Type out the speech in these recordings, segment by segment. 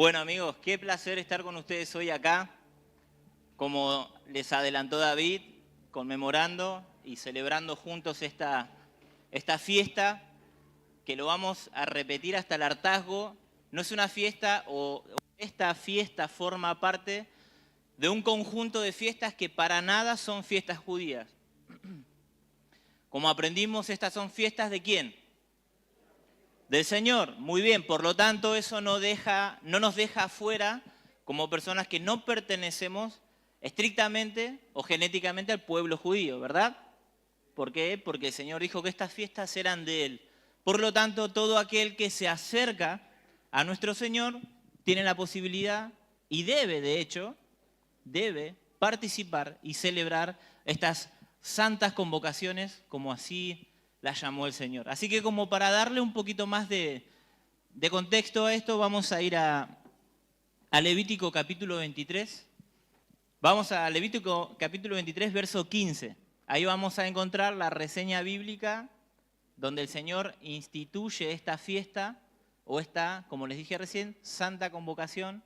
Bueno amigos, qué placer estar con ustedes hoy acá, como les adelantó David, conmemorando y celebrando juntos esta fiesta, que lo vamos a repetir hasta el hartazgo. No es una fiesta, o esta fiesta forma parte de un conjunto de fiestas que para nada son fiestas judías. Como aprendimos, estas son fiestas ¿de quién? Del Señor. Muy bien, por lo tanto eso no nos deja afuera como personas que no pertenecemos estrictamente o genéticamente al pueblo judío, ¿verdad? ¿Por qué? Porque el Señor dijo que estas fiestas eran de Él. Por lo tanto, todo aquel que se acerca a nuestro Señor tiene la posibilidad y debe, de hecho, debe participar y celebrar estas santas convocaciones como así la llamó el Señor. Así que como para darle un poquito más de contexto a esto, vamos a ir a Levítico capítulo 23. Vamos a Levítico capítulo 23, verso 15. Ahí vamos a encontrar la reseña bíblica donde el Señor instituye esta fiesta o esta, como les dije recién, santa convocación.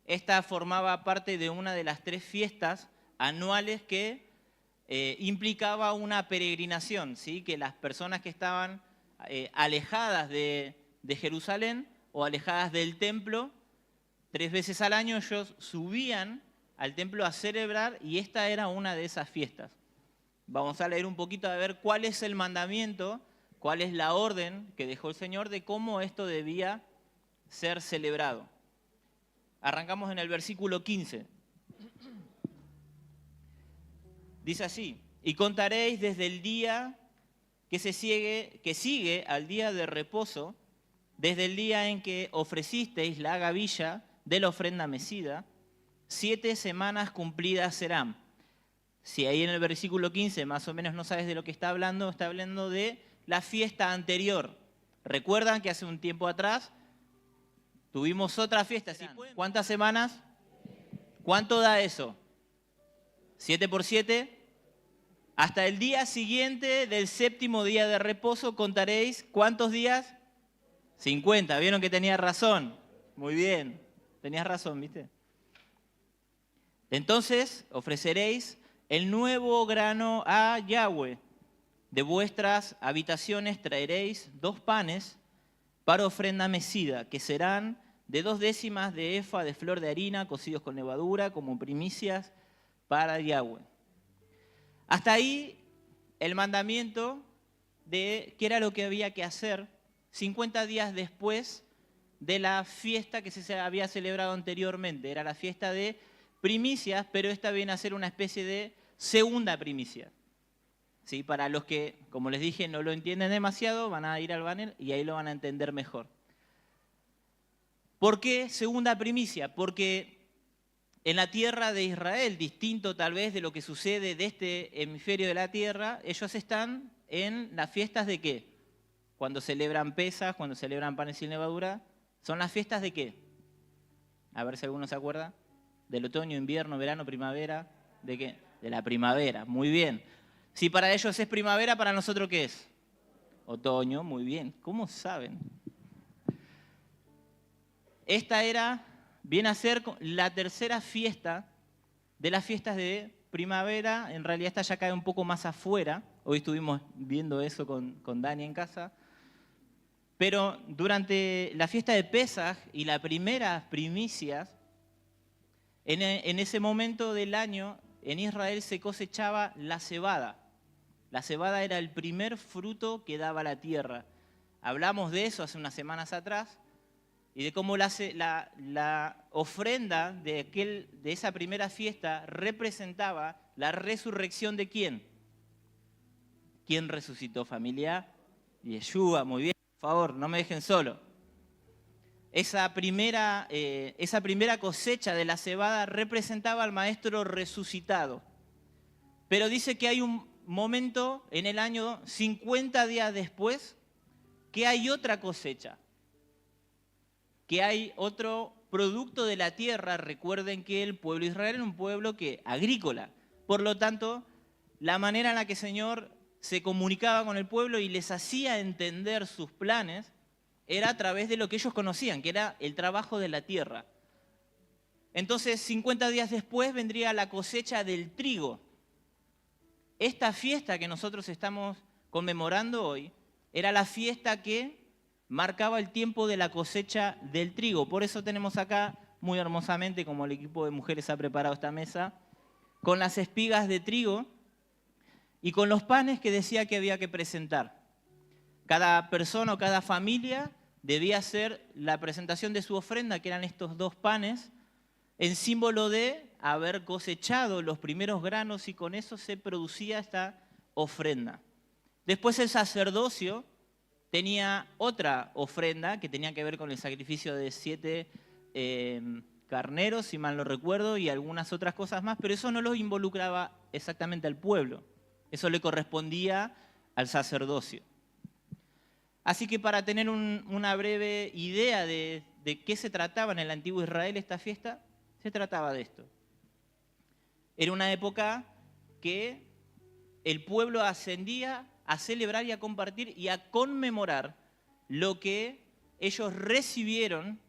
Esta formaba parte de una de las 3 fiestas anuales que implicaba una peregrinación, ¿sí? Que las personas que estaban alejadas de Jerusalén o alejadas del templo, 3 veces al año ellos subían al templo a celebrar, y esta era una de esas fiestas. Vamos a leer un poquito a ver cuál es el mandamiento, cuál es la orden que dejó el Señor de cómo esto debía ser celebrado. Arrancamos en el versículo 15. Dice así: y contaréis desde el día que sigue al día de reposo, desde el día en que ofrecisteis la gavilla de la ofrenda mecida, 7 semanas cumplidas serán. Si ahí en el versículo 15 más o menos no sabes de lo que está hablando de la fiesta anterior. Recuerdan que hace un tiempo atrás tuvimos otra fiesta. ¿Cuántas semanas? ¿Cuánto da eso? 7 por 7. Hasta el día siguiente del 7º día de reposo contaréis, ¿cuántos días? 50. ¿Vieron que tenía razón? Muy bien, tenías razón, ¿viste? Entonces ofreceréis el nuevo grano a Yahweh. De vuestras habitaciones traeréis 2 panes para ofrenda mecida, que serán de 2 décimas de efa de flor de harina, cocidos con levadura, como primicias para Yahweh. Hasta ahí el mandamiento de qué era lo que había que hacer 50 días después de la fiesta que se había celebrado anteriormente. Era la fiesta de primicias, pero esta viene a ser una especie de segunda primicia. ¿Sí? Para los que, como les dije, no lo entienden demasiado, van a ir al banner y ahí lo van a entender mejor. ¿Por qué segunda primicia? Porque en la tierra de Israel, distinto tal vez de lo que sucede de este hemisferio de la tierra, ellos están en las fiestas de ¿qué? Cuando celebran Pesaj, cuando celebran panes sin levadura, ¿son las fiestas de qué? A ver si alguno se acuerda. Del otoño, invierno, verano, primavera. ¿De qué? De la primavera, muy bien. Si para ellos es primavera, ¿para nosotros qué es? Otoño, muy bien. ¿Cómo saben? Esta viene a ser la tercera fiesta de las fiestas de primavera. En realidad esta ya cae un poco más afuera. Hoy estuvimos viendo eso con Dani en casa. Pero durante la fiesta de Pesaj y las primeras primicias, en ese momento del año, en Israel se cosechaba la cebada. La cebada era el primer fruto que daba la tierra. Hablamos de eso hace unas semanas atrás, y de cómo la ofrenda de esa primera fiesta representaba la resurrección de ¿quién? ¿Quién resucitó, familia? Yeshua, muy bien, por favor, no me dejen solo. Esa primera cosecha de la cebada representaba al maestro resucitado. Pero dice que hay un momento en el año 50 días después que hay otra cosecha, que hay otro producto de la tierra. Recuerden que el pueblo de Israel era un pueblo agrícola. Por lo tanto, la manera en la que el Señor se comunicaba con el pueblo y les hacía entender sus planes era a través de lo que ellos conocían, que era el trabajo de la tierra. Entonces, 50 días después vendría la cosecha del trigo. Esta fiesta que nosotros estamos conmemorando hoy era la fiesta que marcaba el tiempo de la cosecha del trigo. Por eso tenemos acá, muy hermosamente, como el equipo de mujeres ha preparado esta mesa, con las espigas de trigo y con los panes que decía que había que presentar. Cada persona o cada familia debía hacer la presentación de su ofrenda, que eran estos 2 panes, en símbolo de haber cosechado los primeros granos y con eso se producía esta ofrenda. Después el sacerdocio tenía otra ofrenda que tenía que ver con el sacrificio de 7 carneros, si mal no recuerdo, y algunas otras cosas más, pero eso no lo involucraba exactamente al pueblo. Eso le correspondía al sacerdocio. Así que para tener una breve idea de qué se trataba en el antiguo Israel esta fiesta, se trataba de esto. Era una época que el pueblo ascendía a celebrar y a compartir y a conmemorar lo que ellos recibieron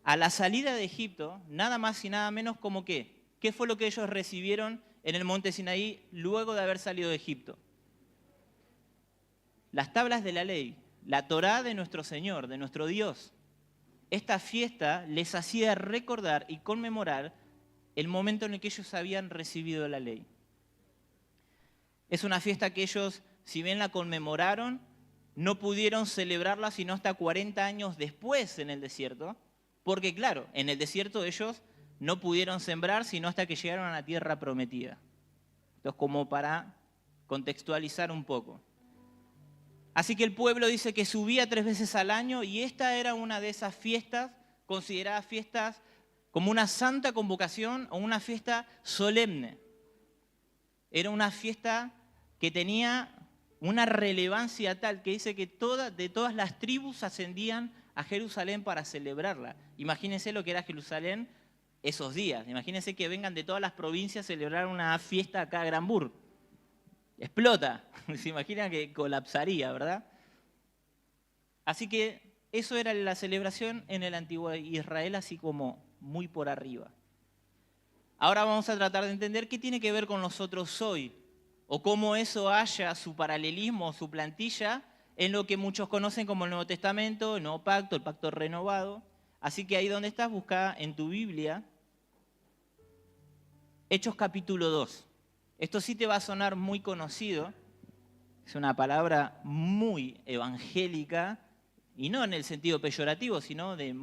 a la salida de Egipto, nada más y nada menos como ¿qué? ¿Qué fue lo que ellos recibieron en el monte Sinaí luego de haber salido de Egipto? Las tablas de la ley, la Torá de nuestro Señor, de nuestro Dios. Esta fiesta les hacía recordar y conmemorar el momento en el que ellos habían recibido la ley. Es una fiesta que ellos, si bien la conmemoraron, no pudieron celebrarla sino hasta 40 años después en el desierto, porque claro, en el desierto ellos no pudieron sembrar sino hasta que llegaron a la tierra prometida. Entonces, como para contextualizar un poco. Así que el pueblo dice que subía 3 veces al año y esta era una de esas fiestas, consideradas fiestas como una santa convocación o una fiesta solemne. Era una fiesta que tenía una relevancia tal que dice que de todas las tribus ascendían a Jerusalén para celebrarla. Imagínense lo que era Jerusalén esos días. Imagínense que vengan de todas las provincias a celebrar una fiesta acá a Granburg. Explota. Se imaginan que colapsaría, ¿verdad? Así que eso era la celebración en el antiguo Israel, así como muy por arriba. Ahora vamos a tratar de entender qué tiene que ver con nosotros hoy, o cómo eso haya su paralelismo, su plantilla, en lo que muchos conocen como el Nuevo Testamento, el Nuevo Pacto, el Pacto Renovado. Así que ahí donde estás, busca en tu Biblia Hechos capítulo 2. Esto sí te va a sonar muy conocido, es una palabra muy evangélica, y no en el sentido peyorativo, sino de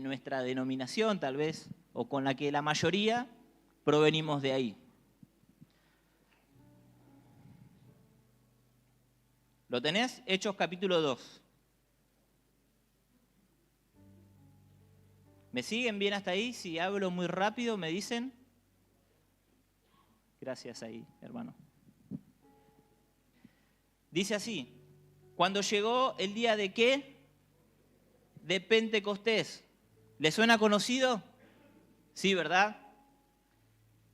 nuestra denominación tal vez, o con la que la mayoría provenimos de ahí. ¿Lo tenés? Hechos capítulo 2. ¿Me siguen bien hasta ahí? Si hablo muy rápido, me dicen. Gracias ahí, hermano. Dice así, cuando llegó el día de ¿qué? De Pentecostés. ¿Le suena conocido? Sí, ¿verdad?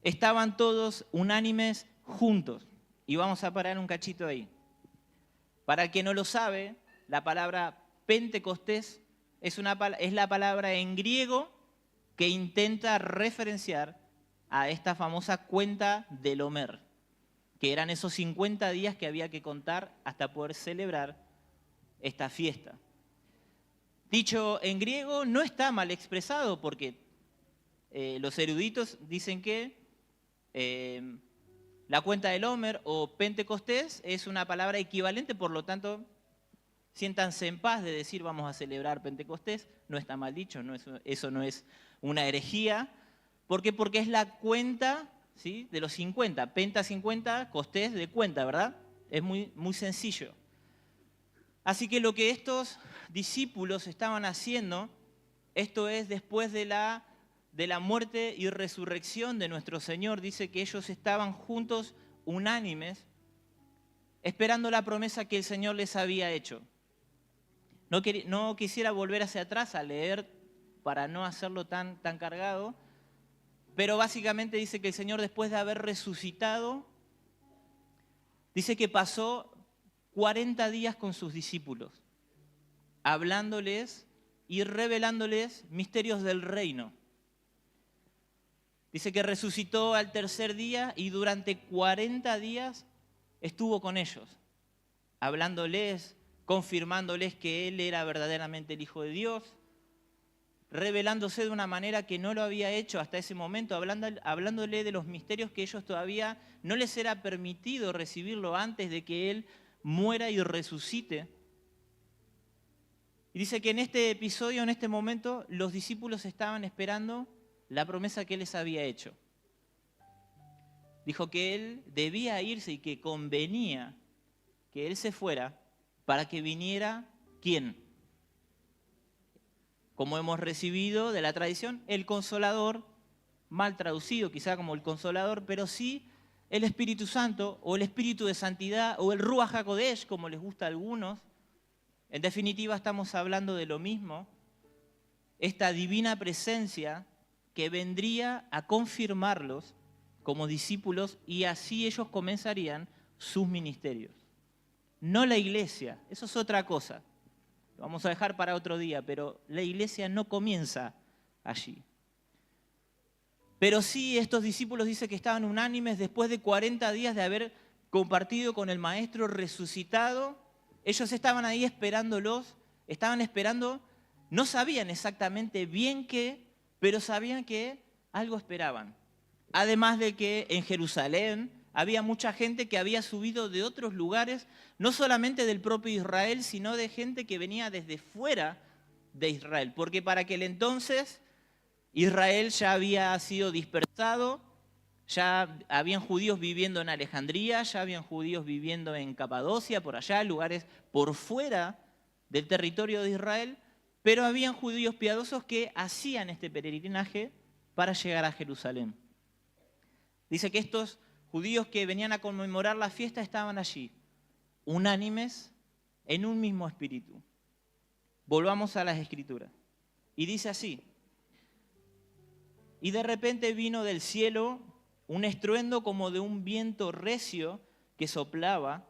Estaban todos unánimes juntos. Y vamos a parar un cachito ahí. Para el que no lo sabe, la palabra Pentecostés es la palabra en griego que intenta referenciar a esta famosa cuenta del Homer, que eran esos 50 días que había que contar hasta poder celebrar esta fiesta. Dicho en griego, no está mal expresado porque los eruditos dicen que la cuenta del Homer o Pentecostés es una palabra equivalente, por lo tanto, siéntanse en paz de decir vamos a celebrar Pentecostés, no está mal dicho, eso no es una herejía. ¿Por qué? Porque es la cuenta, ¿sí?, de los 50, penta 50, costés de cuenta, ¿verdad? Es muy, muy sencillo. Así que lo que estos discípulos estaban haciendo, esto es después de la muerte y resurrección de nuestro Señor, dice que ellos estaban juntos, unánimes, esperando la promesa que el Señor les había hecho. No quisiera volver hacia atrás a leer para no hacerlo tan cargado, pero básicamente dice que el Señor, después de haber resucitado, dice que pasó 40 días con sus discípulos, hablándoles y revelándoles misterios del reino. Dice que resucitó al tercer día y durante 40 días estuvo con ellos, hablándoles, confirmándoles que Él era verdaderamente el Hijo de Dios, revelándose de una manera que no lo había hecho hasta ese momento, hablándole de los misterios que ellos todavía no les era permitido recibirlo antes de que Él muera y resucite. Y dice que en este episodio, en este momento, los discípulos estaban esperando la promesa que Él les había hecho. Dijo que Él debía irse y que convenía que Él se fuera para que viniera, ¿quién? Como hemos recibido de la tradición, el Consolador, mal traducido quizá como el Consolador, pero sí el Espíritu Santo o el Espíritu de Santidad o el Ruach HaKodesh, como les gusta a algunos. En definitiva, estamos hablando de lo mismo, esta divina presencia que vendría a confirmarlos como discípulos y así ellos comenzarían sus ministerios. No la iglesia, eso es otra cosa. Lo vamos a dejar para otro día, pero la iglesia no comienza allí. Pero sí, estos discípulos dicen que estaban unánimes después de 40 días de haber compartido con el Maestro resucitado. Ellos estaban ahí esperándolos, estaban esperando, no sabían exactamente bien qué, pero sabían que algo esperaban. Además de que en Jerusalén había mucha gente que había subido de otros lugares, no solamente del propio Israel, sino de gente que venía desde fuera de Israel. Porque para aquel entonces Israel ya había sido dispersado, ya habían judíos viviendo en Alejandría, ya habían judíos viviendo en Capadocia, por allá, lugares por fuera del territorio de Israel, pero habían judíos piadosos que hacían este peregrinaje para llegar a Jerusalén. Dice que estos judíos que venían a conmemorar la fiesta estaban allí, unánimes en un mismo espíritu. Volvamos a las Escrituras. Y dice así: y de repente vino del cielo un estruendo como de un viento recio que soplaba,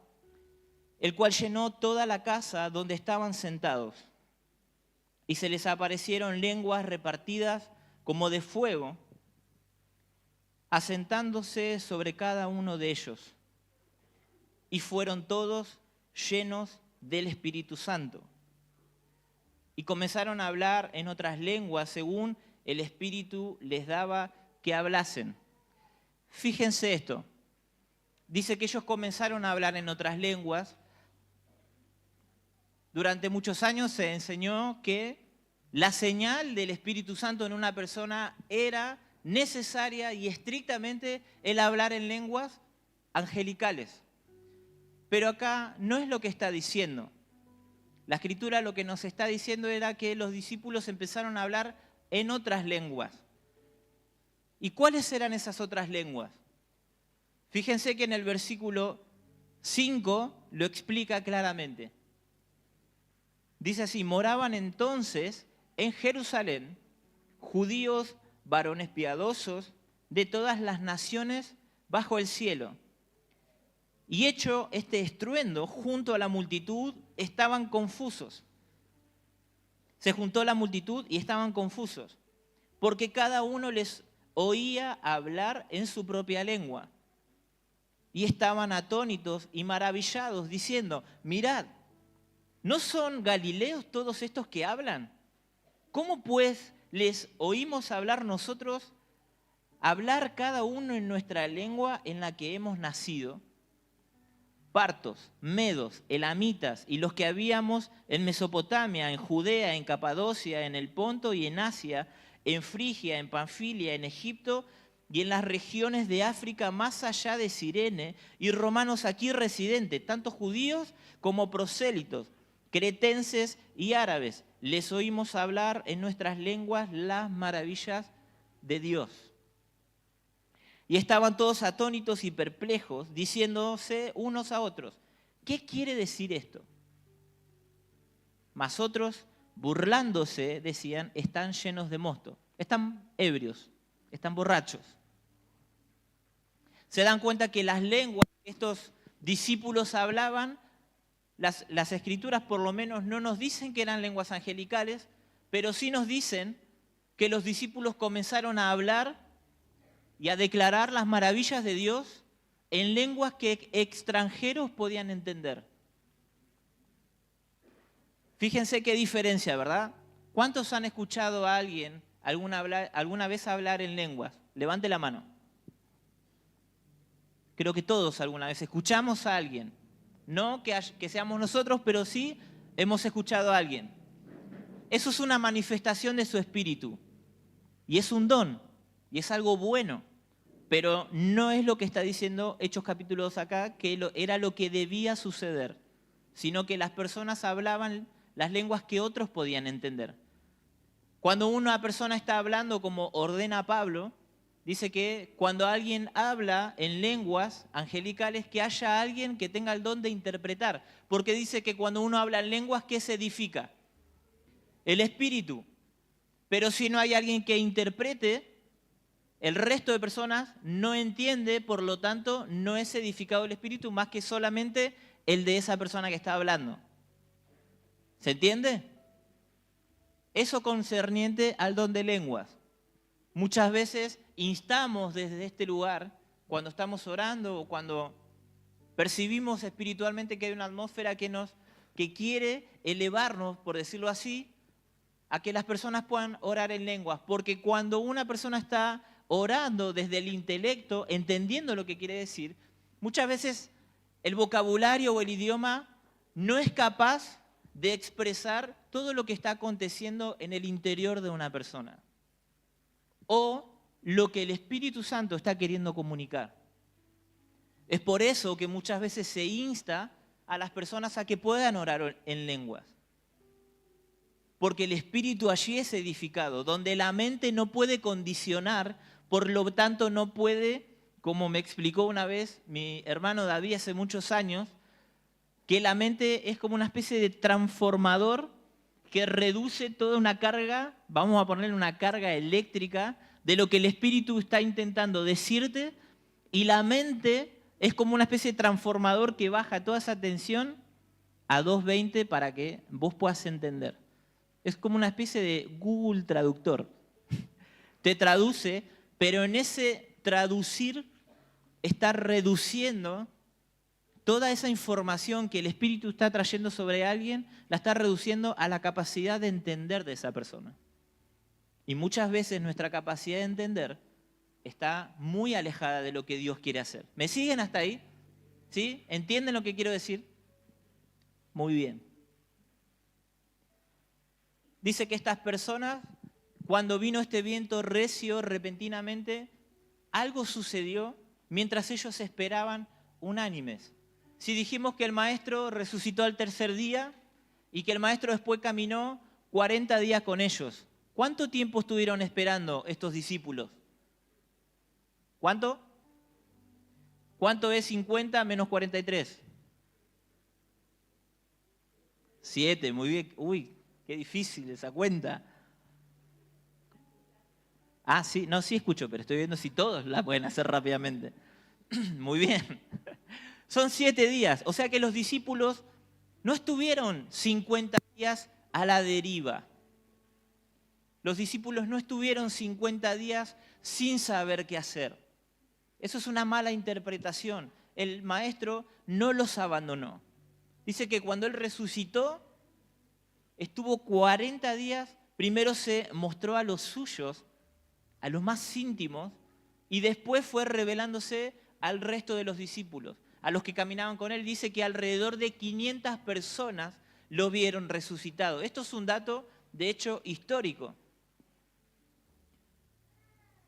el cual llenó toda la casa donde estaban sentados. Y se les aparecieron lenguas repartidas como de fuego, asentándose sobre cada uno de ellos. Y fueron todos llenos del Espíritu Santo. Y comenzaron a hablar en otras lenguas según el Espíritu les daba que hablasen. Fíjense esto. Dice que ellos comenzaron a hablar en otras lenguas. Durante muchos años se enseñó que la señal del Espíritu Santo en una persona era necesaria y estrictamente el hablar en lenguas angelicales. Pero acá no es lo que está diciendo. La Escritura lo que nos está diciendo era que los discípulos empezaron a hablar en otras lenguas. ¿Y cuáles eran esas otras lenguas? Fíjense que en el versículo 5 lo explica claramente. Dice así: moraban entonces en Jerusalén judíos, varones piadosos, de todas las naciones bajo el cielo. Y hecho este estruendo, junto a la multitud estaban confusos. Se juntó la multitud y estaban confusos, porque cada uno les oía hablar en su propia lengua. Y estaban atónitos y maravillados, diciendo: mirad, ¿no son galileos todos estos que hablan? ¿Cómo pues les oímos hablar nosotros, hablar cada uno en nuestra lengua en la que hemos nacido? Partos, medos, elamitas y los que habíamos en Mesopotamia, en Judea, en Capadocia, en el Ponto y en Asia, en Frigia, en Panfilia, en Egipto y en las regiones de África más allá de Cirene, y romanos aquí residentes, tanto judíos como prosélitos, cretenses y árabes, les oímos hablar en nuestras lenguas las maravillas de Dios. Y estaban todos atónitos y perplejos, diciéndose unos a otros: ¿qué quiere decir esto? Mas otros, burlándose, decían: están llenos de mosto, están ebrios, están borrachos. Se dan cuenta que las lenguas que estos discípulos hablaban, las Escrituras por lo menos no nos dicen que eran lenguas angelicales, pero sí nos dicen que los discípulos comenzaron a hablar y a declarar las maravillas de Dios en lenguas que extranjeros podían entender. Fíjense qué diferencia, ¿verdad? ¿Cuántos han escuchado a alguien alguna vez hablar en lenguas? Levante la mano. Creo que todos alguna vez escuchamos a alguien. No que seamos nosotros, pero sí hemos escuchado a alguien. Eso es una manifestación de su espíritu. Y es un don. Y es algo bueno. Pero no es lo que está diciendo Hechos capítulo 2 acá, que era lo que debía suceder. Sino que las personas hablaban las lenguas que otros podían entender. Cuando una persona está hablando como ordena Pablo, dice que cuando alguien habla en lenguas angelicales, que haya alguien que tenga el don de interpretar. Porque dice que cuando uno habla en lenguas, ¿qué se edifica? El espíritu. Pero si no hay alguien que interprete, el resto de personas no entiende, por lo tanto, no es edificado el espíritu más que solamente el de esa persona que está hablando. ¿Se entiende? Eso concerniente al don de lenguas. Muchas veces instamos desde este lugar, cuando estamos orando o cuando percibimos espiritualmente que hay una atmósfera que quiere elevarnos, por decirlo así, a que las personas puedan orar en lenguas. Porque cuando una persona está orando desde el intelecto, entendiendo lo que quiere decir, muchas veces el vocabulario o el idioma no es capaz de expresar todo lo que está aconteciendo en el interior de una persona. O lo que el Espíritu Santo está queriendo comunicar. Es por eso que muchas veces se insta a las personas a que puedan orar en lenguas. Porque el Espíritu allí es edificado, donde la mente no puede condicionar, por lo tanto no puede, como me explicó una vez mi hermano David hace muchos años, que la mente es como una especie de transformador que reduce toda una carga, vamos a ponerle una carga eléctrica, de lo que el Espíritu está intentando decirte, y la mente es como una especie de transformador que baja toda esa tensión a 220 para que vos puedas entender. Es como una especie de Google Traductor. Te traduce, pero en ese traducir está reduciendo toda esa información que el Espíritu está trayendo sobre alguien, la está reduciendo a la capacidad de entender de esa persona. Y muchas veces nuestra capacidad de entender está muy alejada de lo que Dios quiere hacer. ¿Me siguen hasta ahí? ¿Sí? ¿Entienden lo que quiero decir? Muy bien. Dice que estas personas, cuando vino este viento recio repentinamente, algo sucedió mientras ellos esperaban unánimes. Si dijimos que el maestro resucitó al tercer día y que el maestro después caminó 40 días con ellos, ¿cuánto tiempo estuvieron esperando estos discípulos? ¿Cuánto? ¿Cuánto es 50 menos 43? 7, muy bien. Uy, qué difícil esa cuenta. Ah, sí, no, sí escucho, pero estoy viendo si todos la pueden hacer rápidamente. Muy bien. Son 7 días, o sea que los discípulos no estuvieron 50 días a la deriva. Los discípulos no estuvieron 50 días sin saber qué hacer. Eso es una mala interpretación. El maestro no los abandonó. Dice que cuando él resucitó, estuvo 40 días, primero se mostró a los suyos, a los más íntimos, y después fue revelándose al resto de los discípulos. A los que caminaban con él, dice que alrededor de 500 personas lo vieron resucitado. Esto es un dato, de hecho, histórico.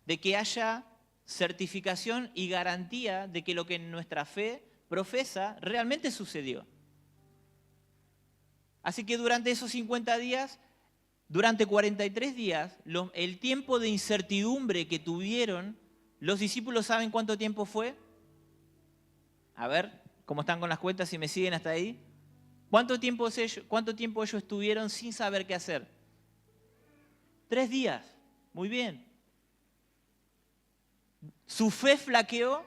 De que haya certificación y garantía de que lo que nuestra fe profesa realmente sucedió. Así que durante esos 50 días, durante 43 días, el tiempo de incertidumbre que tuvieron, los discípulos, ¿saben cuánto tiempo fue? A ver, ¿cómo están con las cuentas? Si me siguen hasta ahí. ¿Cuánto tiempo ellos estuvieron sin saber qué hacer? 3 días. Muy bien. Su fe flaqueó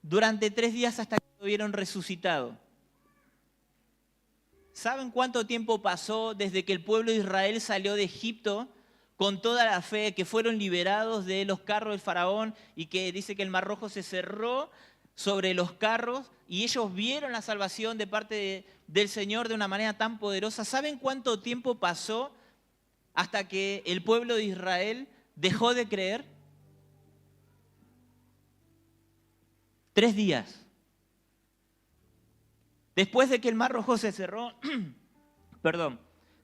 durante 3 días hasta que lo vieron resucitado. ¿Saben cuánto tiempo pasó desde que el pueblo de Israel salió de Egipto con toda la fe, que fueron liberados de los carros del faraón y que dice que el Mar Rojo se cerró sobre los carros y ellos vieron la salvación de parte del Señor de una manera tan poderosa. ¿Saben cuánto tiempo pasó hasta que el pueblo de Israel dejó de creer? 3 días. Después de que el Mar Rojo se cerró,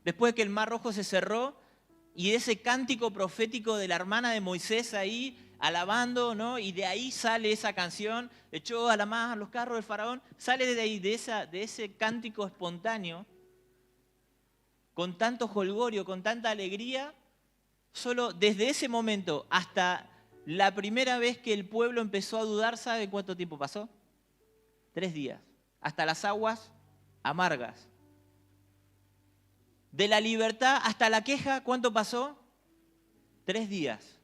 después de que el Mar Rojo se cerró y de ese cántico profético de la hermana de Moisés ahí alabando, ¿no? Y de ahí sale esa canción, echó a la mar los carros del faraón, sale de ahí, de ese cántico espontáneo, con tanto jolgorio, con tanta alegría, solo desde ese momento hasta la primera vez que el pueblo empezó a dudar, ¿sabe cuánto tiempo pasó? 3 días, hasta las aguas amargas. De la libertad hasta la queja, ¿cuánto pasó? 3 días.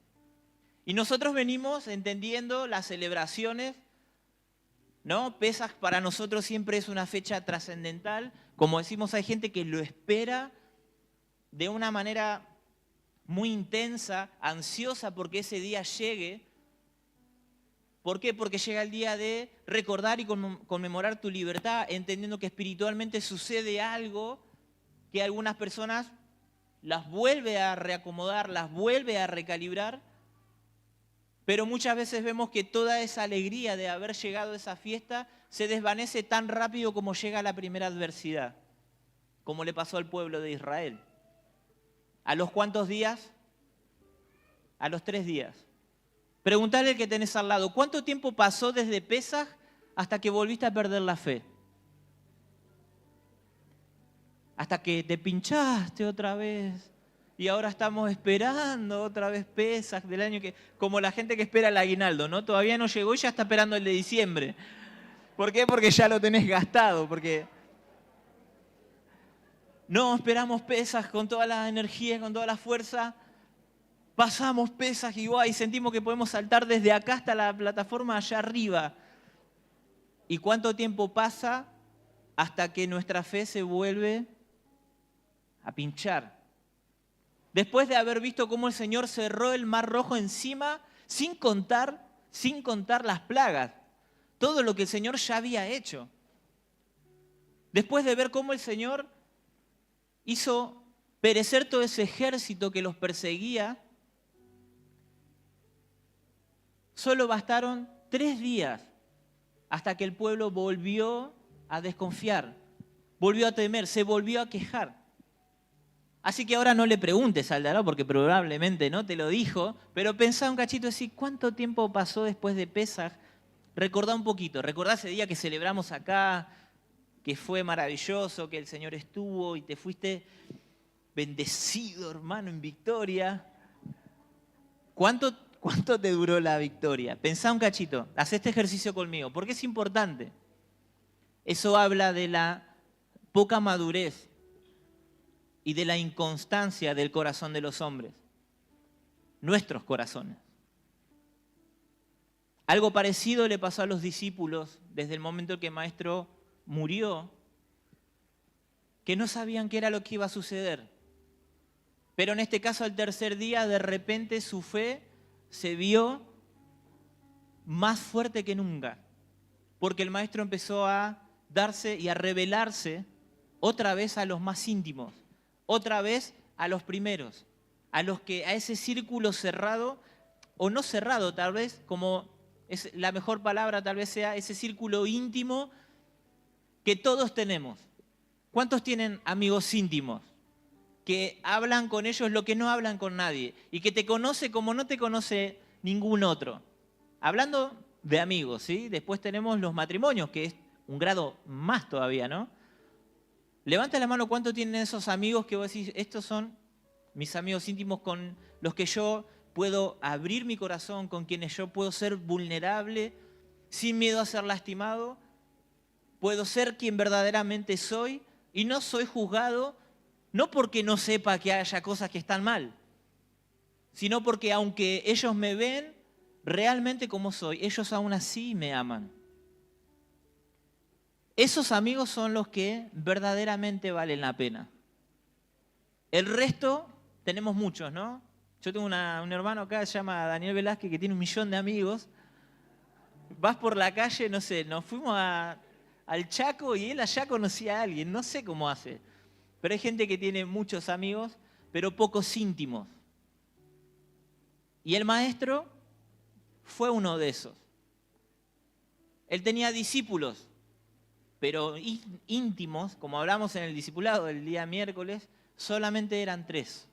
Y nosotros venimos entendiendo las celebraciones, ¿no? Pesaj para nosotros siempre es una fecha trascendental. Como decimos, hay gente que lo espera de una manera muy intensa, ansiosa porque ese día llegue. ¿Por qué? Porque llega el día de recordar y conmemorar tu libertad, entendiendo que espiritualmente sucede algo que algunas personas las vuelve a reacomodar, las vuelve a recalibrar, pero muchas veces vemos que toda esa alegría de haber llegado a esa fiesta se desvanece tan rápido como llega la primera adversidad, como le pasó al pueblo de Israel. ¿A los cuántos días? A los 3 días. Preguntale al que tenés al lado, ¿cuánto tiempo pasó desde Pesaj hasta que volviste a perder la fe? Hasta que te pinchaste otra vez y ahora estamos esperando otra vez Pesaj del año que... Como la gente que espera el aguinaldo, ¿no? Todavía no llegó y ya está esperando el de diciembre. ¿Por qué? Porque ya lo tenés gastado, porque... No, esperamos Pesaj con toda la energía, con toda la fuerza. Pasamos Pesaj y guay, sentimos que podemos saltar desde acá hasta la plataforma allá arriba. ¿Y cuánto tiempo pasa hasta que nuestra fe se vuelve a pinchar? Después de haber visto cómo el Señor cerró el Mar Rojo encima, sin contar las plagas, todo lo que el Señor ya había hecho. Después de ver cómo el Señor hizo perecer todo ese ejército que los perseguía, solo bastaron 3 días hasta que el pueblo volvió a desconfiar, volvió a temer, se volvió a quejar. Así que ahora no le preguntes al de al lado, porque probablemente no te lo dijo, pero pensá un cachito así, ¿cuánto tiempo pasó después de Pesaj? Recordá un poquito, recordá ese día que celebramos acá, que fue maravilloso, que el Señor estuvo y te fuiste bendecido, hermano, en victoria. ¿Cuánto te duró la victoria? Pensá un cachito, haz este ejercicio conmigo, porque es importante. Eso habla de la poca madurez y de la inconstancia del corazón de los hombres, nuestros corazones. Algo parecido le pasó a los discípulos desde el momento en que el Maestro murió, que no sabían qué era lo que iba a suceder. Pero en este caso, al 3er día, de repente su fe se vio más fuerte que nunca, porque el Maestro empezó a darse y a revelarse otra vez a los más íntimos, otra vez a los primeros, a ese círculo cerrado, o no cerrado tal vez, como es la mejor palabra tal vez sea ese círculo íntimo que todos tenemos. ¿Cuántos tienen amigos íntimos que hablan con ellos lo que no hablan con nadie y que te conoce como no te conoce ningún otro? Hablando de amigos, ¿sí? Después tenemos los matrimonios, que es un grado más todavía, ¿no? Levanta la mano, ¿cuánto tienen esos amigos que vos decís, estos son mis amigos íntimos con los que yo puedo abrir mi corazón, con quienes yo puedo ser vulnerable, sin miedo a ser lastimado, puedo ser quien verdaderamente soy y no soy juzgado, no porque no sepa que haya cosas que están mal, sino porque aunque ellos me ven realmente como soy, ellos aún así me aman. Esos amigos son los que verdaderamente valen la pena. El resto, tenemos muchos, ¿no? Yo tengo un hermano acá, se llama Daniel Velázquez, que tiene 1 millón de amigos. Vas por la calle, no sé, nos fuimos al Chaco y él allá conocía a alguien, no sé cómo hace. Pero hay gente que tiene muchos amigos, pero pocos íntimos. Y el maestro fue uno de esos. Él tenía discípulos, pero íntimos, como hablamos en el discipulado del día miércoles, solamente eran 3.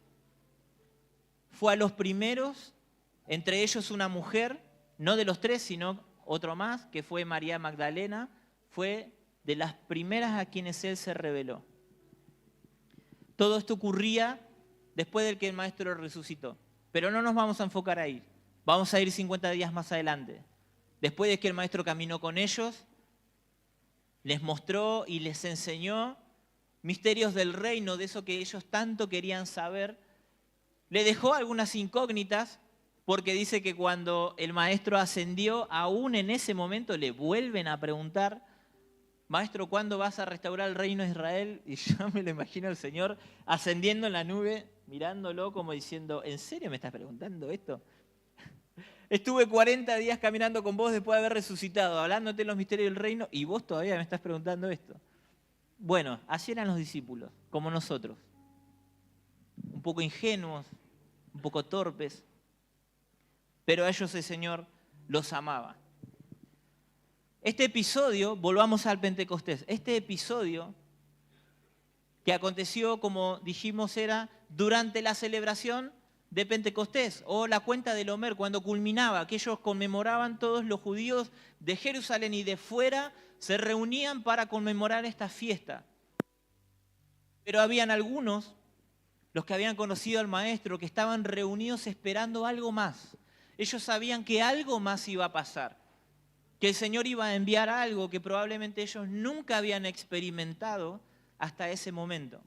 Fue a los primeros, entre ellos una mujer, no de los 3, sino otro más, que fue María Magdalena, fue de las primeras a quienes él se reveló. Todo esto ocurría después de que el maestro resucitó. Pero no nos vamos a enfocar ahí. Vamos a ir 50 días más adelante. Después de que el maestro caminó con ellos, les mostró y les enseñó misterios del reino, de eso que ellos tanto querían saber. Le dejó algunas incógnitas, porque dice que cuando el maestro ascendió, aún en ese momento le vuelven a preguntar: Maestro, ¿cuándo vas a restaurar el reino de Israel? Y yo me lo imagino al Señor ascendiendo en la nube, mirándolo como diciendo: ¿en serio me estás preguntando esto? Estuve 40 días caminando con vos después de haber resucitado, hablándote de los misterios del reino, y vos todavía me estás preguntando esto. Bueno, así eran los discípulos, como nosotros. Un poco ingenuos, un poco torpes, pero a ellos el Señor los amaba. Este episodio, volvamos al Pentecostés, este episodio que aconteció, como dijimos, era durante la celebración de Pentecostés o la cuenta del Homer, cuando culminaba, que ellos conmemoraban, todos los judíos de Jerusalén y de fuera se reunían para conmemorar esta fiesta. Pero habían algunos, los que habían conocido al maestro, que estaban reunidos esperando algo más. Ellos sabían que algo más iba a pasar, que el Señor iba a enviar algo que probablemente ellos nunca habían experimentado hasta ese momento.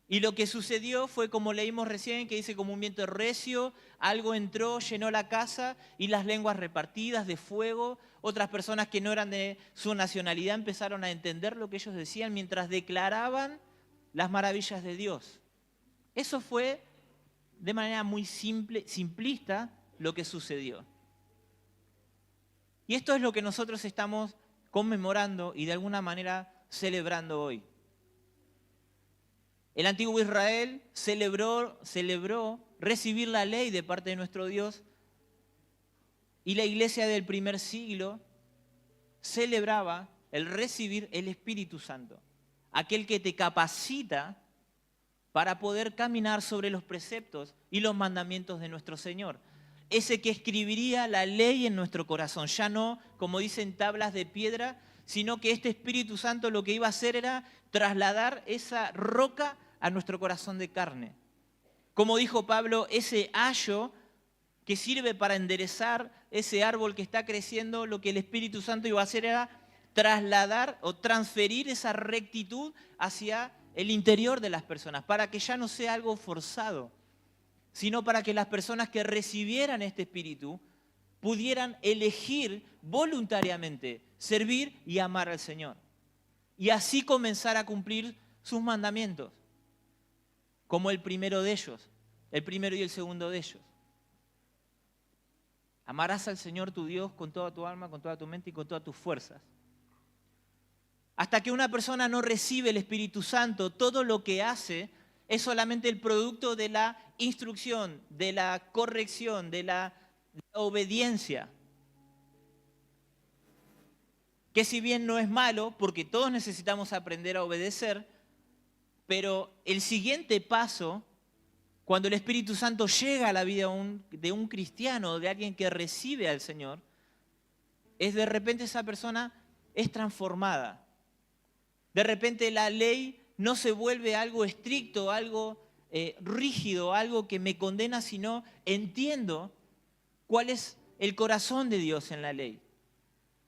Y lo que sucedió fue, como leímos recién, que dice: como un viento recio, algo entró, llenó la casa, y las lenguas repartidas de fuego. Otras personas que no eran de su nacionalidad empezaron a entender lo que ellos decían mientras declaraban las maravillas de Dios. Eso fue, de manera muy simplista, lo que sucedió. Y esto es lo que nosotros estamos conmemorando y de alguna manera celebrando hoy. El antiguo Israel celebró recibir la ley de parte de nuestro Dios, y la iglesia del primer siglo celebraba el recibir el Espíritu Santo, aquel que te capacita para poder caminar sobre los preceptos y los mandamientos de nuestro Señor. Ese que escribiría la ley en nuestro corazón, ya no, como dicen, tablas de piedra, sino que este Espíritu Santo lo que iba a hacer era trasladar esa roca a nuestro corazón de carne. Como dijo Pablo, ese ayo que sirve para enderezar ese árbol que está creciendo, lo que el Espíritu Santo iba a hacer era trasladar o transferir esa rectitud hacia el interior de las personas, para que ya no sea algo forzado, sino para que las personas que recibieran este Espíritu pudieran elegir voluntariamente servir y amar al Señor. Y así comenzar a cumplir sus mandamientos, como el primero de ellos, el primero y el segundo de ellos. Amarás al Señor tu Dios con toda tu alma, con toda tu mente y con todas tus fuerzas. Hasta que una persona no recibe el Espíritu Santo, todo lo que hace es solamente el producto de la instrucción, de la corrección, de la obediencia. Que si bien no es malo, porque todos necesitamos aprender a obedecer, pero el siguiente paso, cuando el Espíritu Santo llega a la vida de un cristiano, de alguien que recibe al Señor, es de repente esa persona es transformada. De repente la ley no se vuelve algo estricto, algo rígido, algo que me condena, sino entiendo cuál es el corazón de Dios en la ley.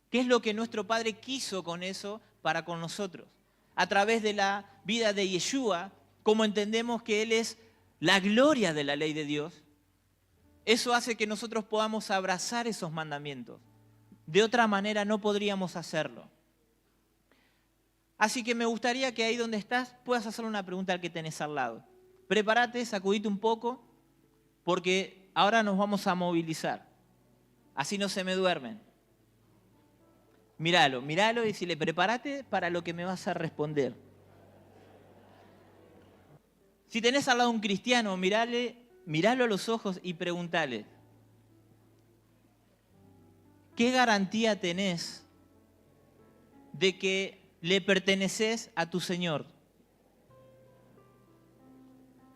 ¿Qué es lo que nuestro Padre quiso con eso para con nosotros? A través de la vida de Yeshua, como entendemos que Él es la gloria de la ley de Dios, eso hace que nosotros podamos abrazar esos mandamientos. De otra manera no podríamos hacerlo. Así que me gustaría que ahí donde estás puedas hacer una pregunta al que tenés al lado. Prepárate, sacudite un poco porque ahora nos vamos a movilizar. Así no se me duermen. Míralo y decirle, prepárate para lo que me vas a responder. Si tenés al lado un cristiano, míralo a los ojos y preguntale, ¿qué garantía tenés de que le perteneces a tu Señor?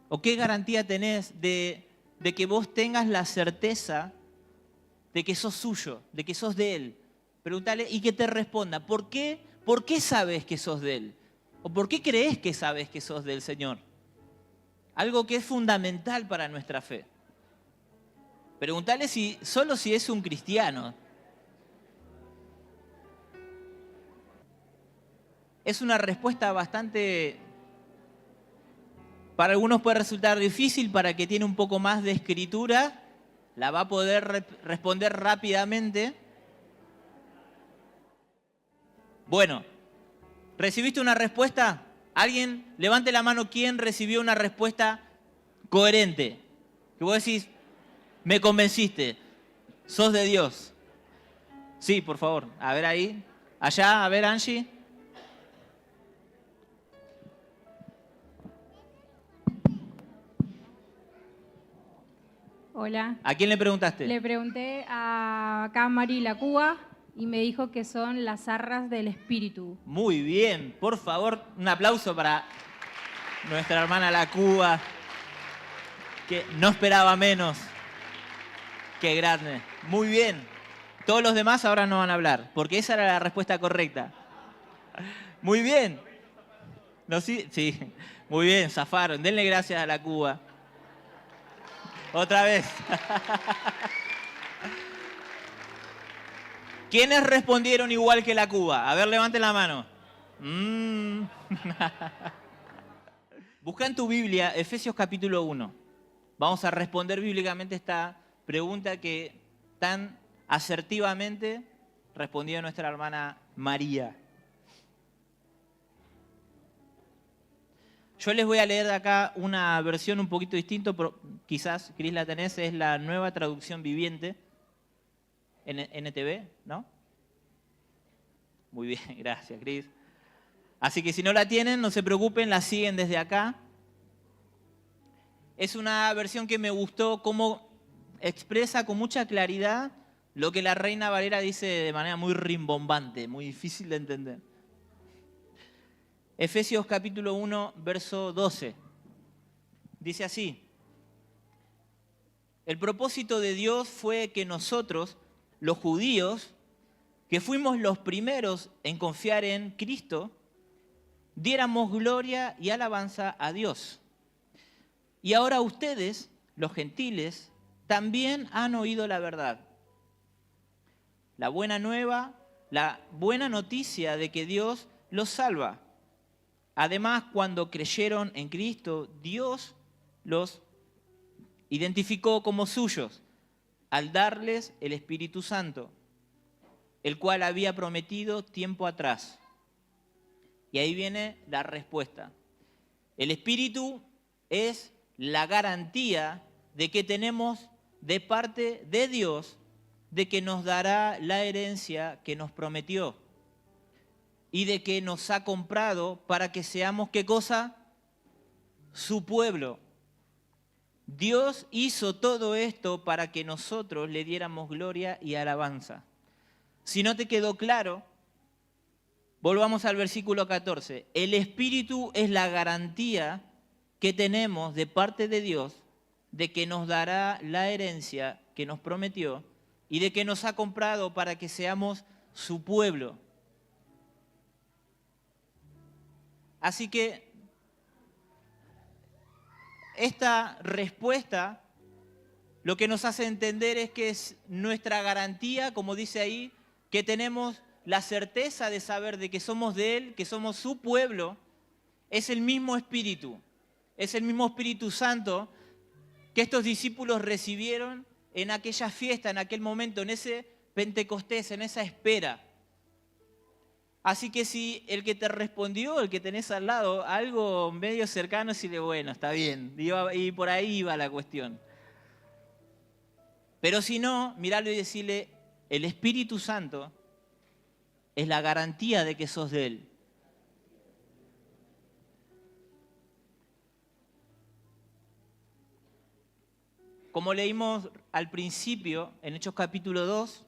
¿O qué garantía tenés de que vos tengas la certeza de que sos suyo, de que sos de Él? Pregúntale y que te responda, ¿por qué sabes que sos de Él? ¿O por qué crees que sabes que sos del Señor? Algo que es fundamental para nuestra fe. Pregúntale solo si es un cristiano. Es una respuesta bastante, para algunos puede resultar difícil, para el que tiene un poco más de escritura, la va a poder responder rápidamente. Bueno, ¿recibiste una respuesta? Alguien, levante la mano, ¿quién recibió una respuesta coherente? Que vos decís, me convenciste, sos de Dios. Sí, por favor, a ver ahí. Allá, a ver, Angie. Hola. ¿A quién le preguntaste? Le pregunté a acá Mari La Cuba y me dijo que son las arras del espíritu. Muy bien, por favor, un aplauso para nuestra hermana La Cuba, que no esperaba menos. Qué grande. Muy bien. Todos los demás ahora no van a hablar, porque esa era la respuesta correcta. Muy bien. ¿No, sí? Sí, muy bien, zafaron. Denle gracias a La Cuba. Otra vez. ¿Quiénes respondieron igual que La Cuba? A ver, levanten la mano. Busca en tu Biblia Efesios capítulo 1. Vamos a responder bíblicamente esta pregunta que tan asertivamente respondió nuestra hermana María. Yo les voy a leer de acá una versión un poquito distinta, pero quizás, Cris, la tenés, es la Nueva Traducción Viviente, NTV, ¿no? Muy bien, gracias, Cris. Así que si no la tienen, no se preocupen, la siguen desde acá. Es una versión que me gustó, cómo expresa con mucha claridad lo que la Reina Valera dice de manera muy rimbombante, muy difícil de entender. Efesios capítulo 1, verso 12. Dice así: el propósito de Dios fue que nosotros, los judíos, que fuimos los primeros en confiar en Cristo, diéramos gloria y alabanza a Dios. Y ahora ustedes, los gentiles, también han oído la verdad. La buena nueva, la buena noticia de que Dios los salva. Además, cuando creyeron en Cristo, Dios los identificó como suyos al darles el Espíritu Santo, el cual había prometido tiempo atrás. Y ahí viene la respuesta. El Espíritu es la garantía de que tenemos de parte de Dios de que nos dará la herencia que nos prometió y de que nos ha comprado para que seamos, ¿qué cosa? Su pueblo. Dios hizo todo esto para que nosotros le diéramos gloria y alabanza. Si no te quedó claro, volvamos al versículo 14. El Espíritu es la garantía que tenemos de parte de Dios de que nos dará la herencia que nos prometió y de que nos ha comprado para que seamos su pueblo. Así que esta respuesta lo que nos hace entender es que es nuestra garantía, como dice ahí, que tenemos la certeza de saber de que somos de Él, que somos su pueblo. Es el mismo Espíritu, es el mismo Espíritu Santo que estos discípulos recibieron en aquella fiesta, en aquel momento, en ese Pentecostés, en esa espera. Así que si el que te respondió, el que tenés al lado, algo medio cercano, decirle, bueno, está bien, y por ahí iba la cuestión. Pero si no, mirarlo y decirle, el Espíritu Santo es la garantía de que sos de Él. Como leímos al principio, en Hechos capítulo 2,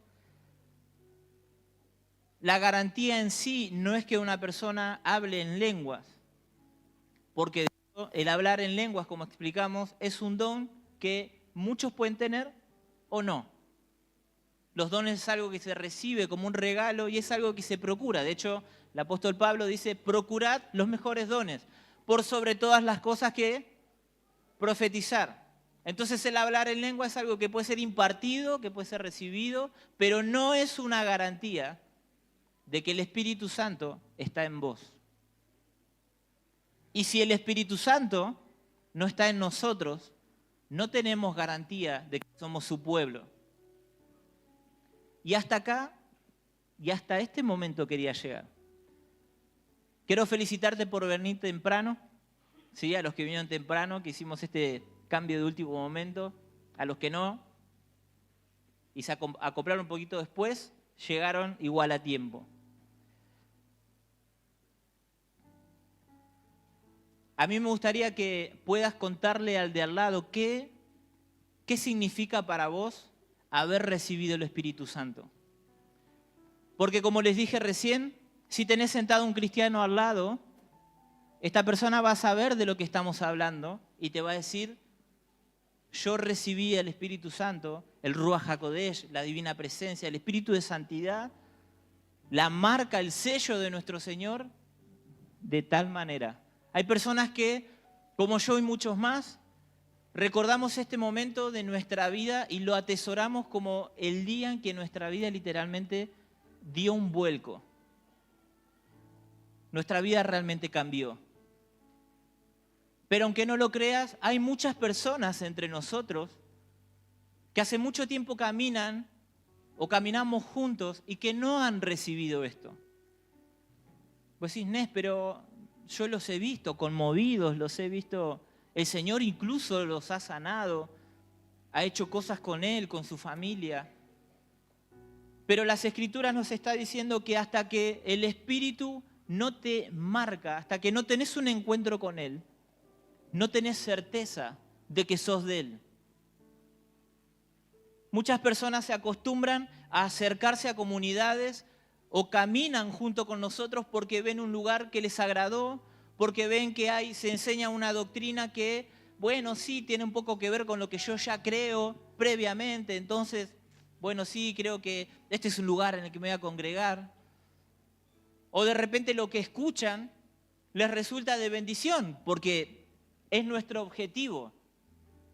la garantía en sí no es que una persona hable en lenguas, porque el hablar en lenguas, como explicamos, es un don que muchos pueden tener o no. Los dones es algo que se recibe como un regalo y es algo que se procura. De hecho, el apóstol Pablo dice, procurad los mejores dones, por sobre todas las cosas que profetizar. Entonces el hablar en lengua es algo que puede ser impartido, que puede ser recibido, pero no es una garantía de que el Espíritu Santo está en vos. Y si el Espíritu Santo no está en nosotros, no tenemos garantía de que somos su pueblo. Y hasta acá, y hasta este momento quería llegar. Quiero felicitarte por venir temprano, ¿sí? A los que vinieron temprano, que hicimos este cambio de último momento, a los que no, y se acoplaron un poquito después, llegaron igual a tiempo. A mí me gustaría que puedas contarle al de al lado qué significa para vos haber recibido el Espíritu Santo. Porque como les dije recién, si tenés sentado un cristiano al lado, esta persona va a saber de lo que estamos hablando y te va a decir, yo recibí el Espíritu Santo, el Ruach HaKodesh, la divina presencia, el Espíritu de santidad, la marca, el sello de nuestro Señor, de tal manera. Hay personas que, como yo y muchos más, recordamos este momento de nuestra vida y lo atesoramos como el día en que nuestra vida literalmente dio un vuelco. Nuestra vida realmente cambió. Pero aunque no lo creas, hay muchas personas entre nosotros que hace mucho tiempo caminan o caminamos juntos y que no han recibido esto. Pues decís, Nes, pero yo los he visto conmovidos, los he visto, el Señor incluso los ha sanado, ha hecho cosas con Él, con su familia. Pero las Escrituras nos está diciendo que hasta que el Espíritu no te marca, hasta que no tenés un encuentro con Él, no tenés certeza de que sos de Él. Muchas personas se acostumbran a acercarse a comunidades o caminan junto con nosotros porque ven un lugar que les agradó, porque ven que se enseña una doctrina que, bueno, sí, tiene un poco que ver con lo que yo ya creo previamente, entonces, bueno, sí, creo que este es un lugar en el que me voy a congregar. O de repente lo que escuchan les resulta de bendición, porque es nuestro objetivo,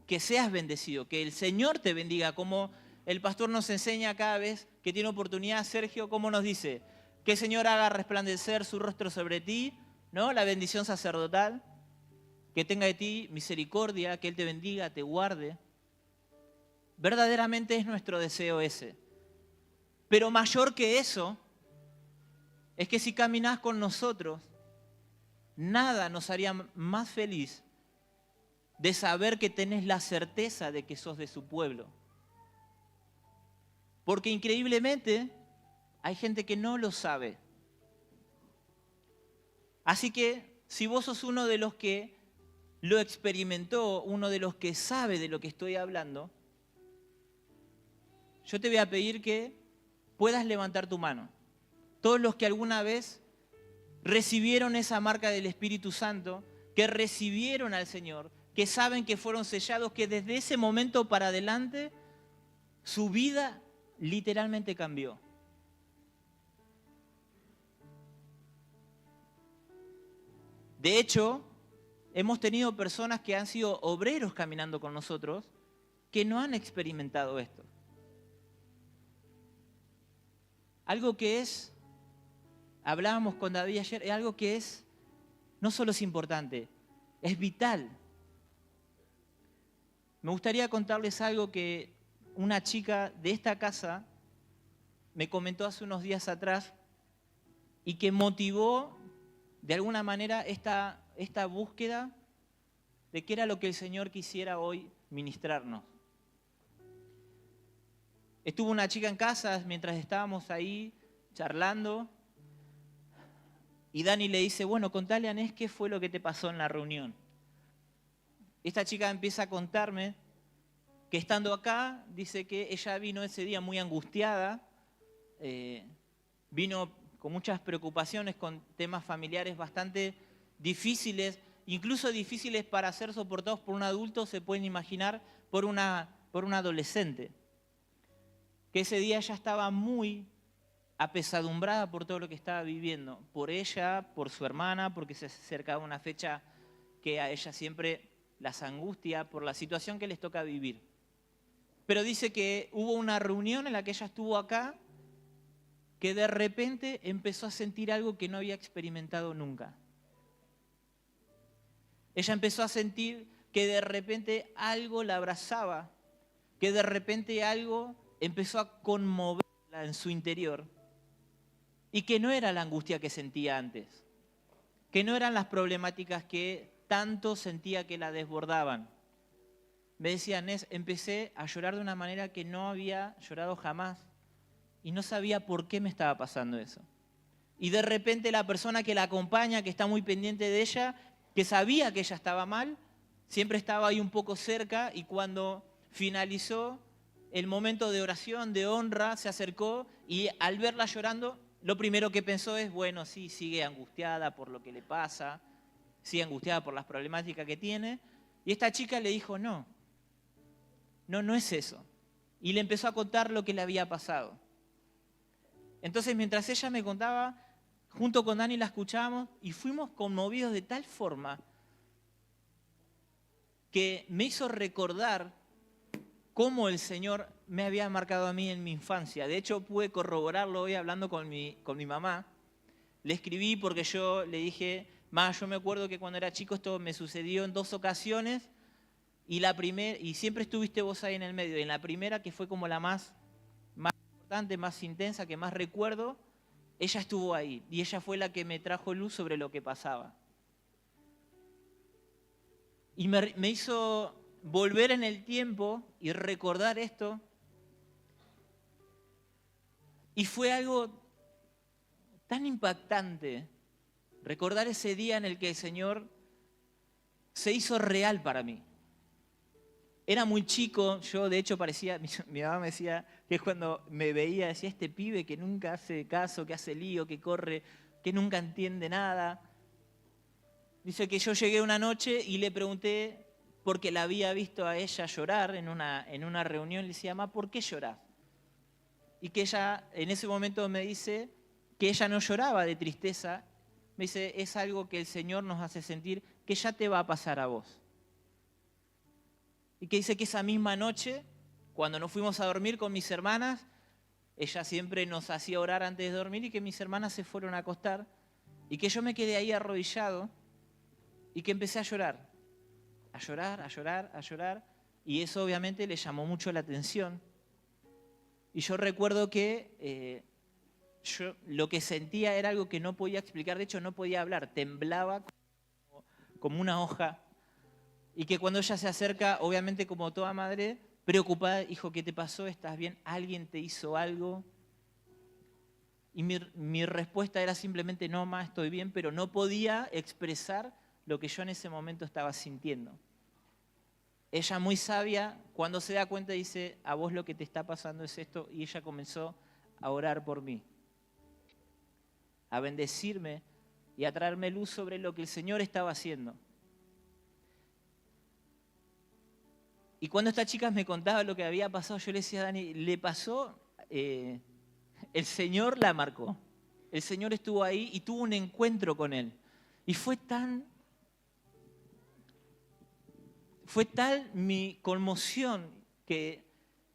que seas bendecido, que el Señor te bendiga, como el pastor nos enseña cada vez que tiene oportunidad, Sergio, como nos dice, que el Señor haga resplandecer su rostro sobre ti, ¿no? La bendición sacerdotal, que tenga de ti misericordia, que Él te bendiga, te guarde. Verdaderamente es nuestro deseo ese. Pero mayor que eso, es que si caminás con nosotros, nada nos haría más feliz de saber que tenés la certeza de que sos de su pueblo. Porque increíblemente hay gente que no lo sabe. Así que si vos sos uno de los que lo experimentó, uno de los que sabe de lo que estoy hablando, yo te voy a pedir que puedas levantar tu mano. Todos los que alguna vez recibieron esa marca del Espíritu Santo, que recibieron al Señor, que saben que fueron sellados, que desde ese momento para adelante su vida literalmente cambió. De hecho, hemos tenido personas que han sido obreros caminando con nosotros que no han experimentado esto. Algo que es, hablábamos con David ayer, es algo que es, no solo es importante, es vital. Me gustaría contarles algo que una chica de esta casa me comentó hace unos días atrás y que motivó de alguna manera esta búsqueda de qué era lo que el Señor quisiera hoy ministrarnos. Estuvo una chica en casa mientras estábamos ahí charlando y Dani le dice, bueno, contale a Nes qué fue lo que te pasó en la reunión. Esta chica empieza a contarme que estando acá, dice que ella vino ese día muy angustiada, vino con muchas preocupaciones, con temas familiares bastante difíciles, incluso difíciles para ser soportados por un adulto, se pueden imaginar, por una adolescente. Que ese día ella estaba muy apesadumbrada por todo lo que estaba viviendo, por ella, por su hermana, porque se acercaba una fecha que a ella siempre las angustia por la situación que les toca vivir. Pero dice que hubo una reunión en la que ella estuvo acá, que de repente empezó a sentir algo que no había experimentado nunca. Ella empezó a sentir que de repente algo la abrazaba, que de repente algo empezó a conmoverla en su interior y que no era la angustia que sentía antes, que no eran las problemáticas que tanto sentía que la desbordaban. Me decía, Nes, empecé a llorar de una manera que no había llorado jamás y no sabía por qué me estaba pasando eso. Y de repente la persona que la acompaña, que está muy pendiente de ella, que sabía que ella estaba mal, siempre estaba ahí un poco cerca y cuando finalizó el momento de oración, de honra, se acercó y al verla llorando, lo primero que pensó es, bueno, sí, sigue angustiada por lo que le pasa, sigue angustiada por las problemáticas que tiene. Y esta chica le dijo, no es eso. Y le empezó a contar lo que le había pasado. Entonces, mientras ella me contaba, junto con Dani la escuchábamos y fuimos conmovidos de tal forma que me hizo recordar cómo el Señor me había marcado a mí en mi infancia. De hecho, pude corroborarlo hoy hablando con mi mamá. Le escribí porque yo le dije, ma, yo me acuerdo que cuando era chico esto me sucedió en 2 ocasiones y siempre estuviste vos ahí en el medio. Y en la primera, que fue como la más importante, más intensa, que más recuerdo, ella estuvo ahí y ella fue la que me trajo luz sobre lo que pasaba. Y me hizo volver en el tiempo y recordar esto. Y fue algo tan impactante recordar ese día en el que el Señor se hizo real para mí. Era muy chico, yo de hecho parecía, mi mamá me decía que cuando me veía decía, este pibe que nunca hace caso, que hace lío, que corre, que nunca entiende nada. Dice que yo llegué una noche y le pregunté, porque la había visto a ella llorar en una reunión, le decía, mamá, ¿por qué llorás? Y que ella en ese momento me dice que ella no lloraba de tristeza, me dice, es algo que el Señor nos hace sentir que ya te va a pasar a vos. Y que dice que esa misma noche, cuando nos fuimos a dormir con mis hermanas, ella siempre nos hacía orar antes de dormir y que mis hermanas se fueron a acostar y que yo me quedé ahí arrodillado y que empecé a llorar, a llorar, a llorar, a llorar y eso obviamente le llamó mucho la atención. Y yo recuerdo que yo lo que sentía era algo que no podía explicar, de hecho no podía hablar, temblaba como una hoja. Y que cuando ella se acerca, obviamente como toda madre, preocupada, hijo, ¿qué te pasó? ¿Estás bien? ¿Alguien te hizo algo? Y mi respuesta era simplemente, no, ma, estoy bien, pero no podía expresar lo que yo en ese momento estaba sintiendo. Ella muy sabia, cuando se da cuenta dice, a vos lo que te está pasando es esto, y ella comenzó a orar por mí, a bendecirme y a traerme luz sobre lo que el Señor estaba haciendo. Y cuando estas chicas me contaban lo que había pasado, yo le decía a Dani, le pasó, el Señor la marcó. El Señor estuvo ahí y tuvo un encuentro con Él. Y fue tal mi conmoción que,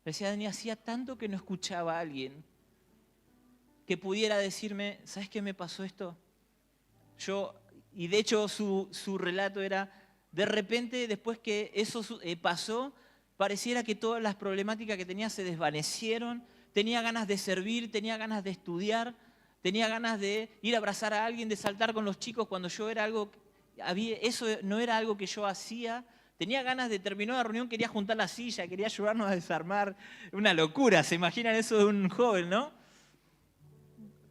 le decía a Dani, hacía tanto que no escuchaba a alguien que pudiera decirme, ¿sabes qué me pasó esto? Y de hecho su relato era, de repente, después que eso pasó, pareciera que todas las problemáticas que tenía se desvanecieron, tenía ganas de servir, tenía ganas de estudiar, tenía ganas de ir a abrazar a alguien, de saltar con los chicos cuando yo era algo, eso no era algo que yo hacía, Tenía ganas de terminar la reunión, quería juntar la silla, quería ayudarnos a desarmar. Una locura, ¿se imaginan eso de un joven, no?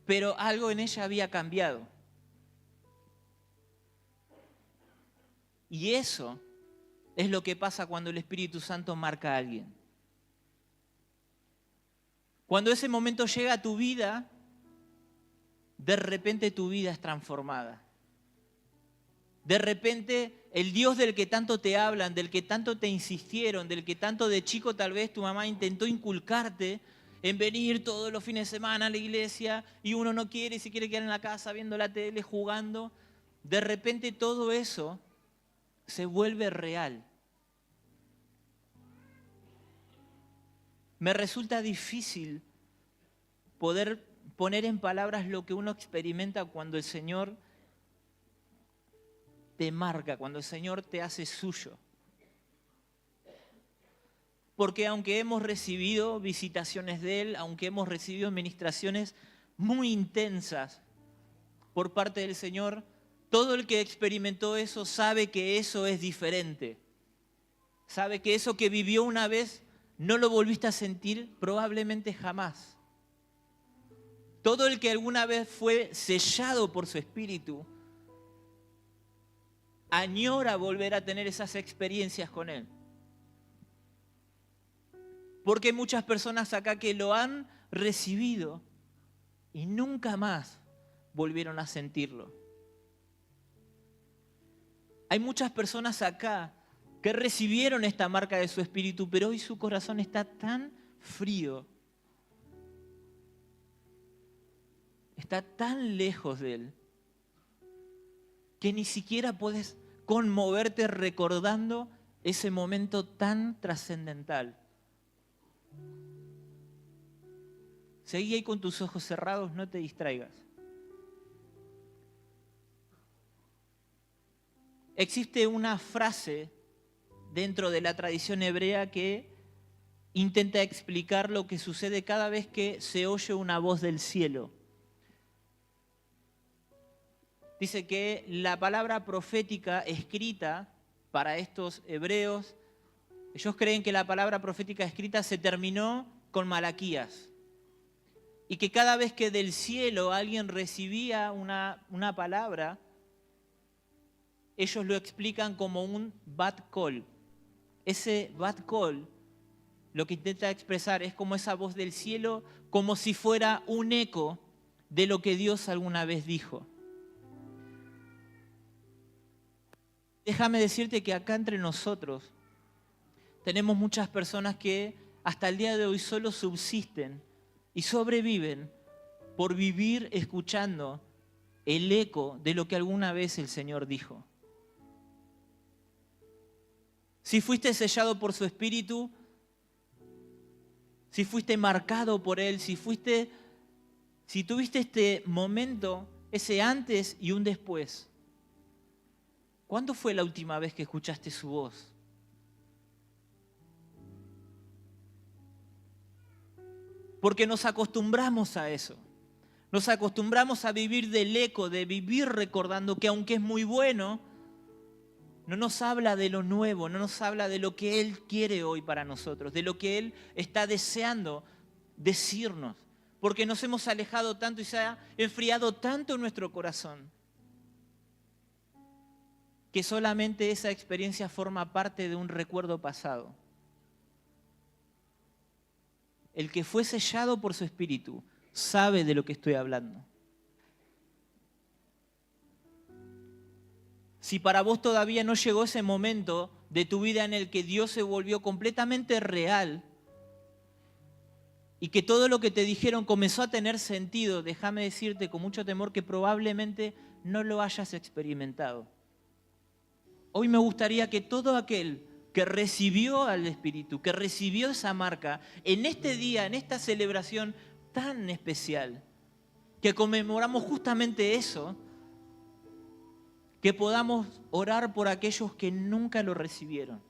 Pero algo en ella había cambiado. Y eso es lo que pasa cuando el Espíritu Santo marca a alguien. Cuando ese momento llega a tu vida, de repente tu vida es transformada. De repente el Dios del que tanto te hablan, del que tanto te insistieron, del que tanto de chico tal vez tu mamá intentó inculcarte en venir todos los fines de semana a la iglesia y uno no quiere y se quiere quedar en la casa viendo la tele, jugando, de repente todo eso se vuelve real. Me resulta difícil poder poner en palabras lo que uno experimenta cuando el Señor te marca, cuando el Señor te hace suyo. Porque aunque hemos recibido visitaciones de Él, aunque hemos recibido ministraciones muy intensas por parte del Señor, todo el que experimentó eso sabe que eso es diferente. Sabe que eso que vivió una vez no lo volviste a sentir probablemente jamás. Todo el que alguna vez fue sellado por su Espíritu añora volver a tener esas experiencias con Él. Porque hay muchas personas acá que lo han recibido y nunca más volvieron a sentirlo. Hay muchas personas acá que recibieron esta marca de su Espíritu, pero hoy su corazón está tan frío, está tan lejos de Él, que ni siquiera puedes conmoverte recordando ese momento tan trascendental. Seguí ahí con tus ojos cerrados, no te distraigas. Existe una frase dentro de la tradición hebrea que intenta explicar lo que sucede cada vez que se oye una voz del cielo. Dice que la palabra profética escrita para estos hebreos, ellos creen que la palabra profética escrita se terminó con Malaquías. Y que cada vez que del cielo alguien recibía una palabra, ellos lo explican como un bat kol. Ese bat kol lo que intenta expresar es como esa voz del cielo, como si fuera un eco de lo que Dios alguna vez dijo. Déjame decirte que acá entre nosotros tenemos muchas personas que hasta el día de hoy solo subsisten y sobreviven por vivir escuchando el eco de lo que alguna vez el Señor dijo. Si fuiste sellado por su Espíritu, si fuiste marcado por Él, si tuviste este momento, ese antes y un después, ¿cuándo fue la última vez que escuchaste su voz? Porque nos acostumbramos a eso. Nos acostumbramos a vivir del eco, de vivir recordando que aunque es muy bueno, no nos habla de lo nuevo, no nos habla de lo que Él quiere hoy para nosotros, de lo que Él está deseando decirnos. Porque nos hemos alejado tanto y se ha enfriado tanto nuestro corazón, que solamente esa experiencia forma parte de un recuerdo pasado. El que fue sellado por su Espíritu sabe de lo que estoy hablando. Si para vos todavía no llegó ese momento de tu vida en el que Dios se volvió completamente real y que todo lo que te dijeron comenzó a tener sentido, déjame decirte con mucho temor que probablemente no lo hayas experimentado. Hoy me gustaría que todo aquel que recibió al Espíritu, que recibió esa marca, en este día, en esta celebración tan especial, que conmemoramos justamente eso, que podamos orar por aquellos que nunca lo recibieron.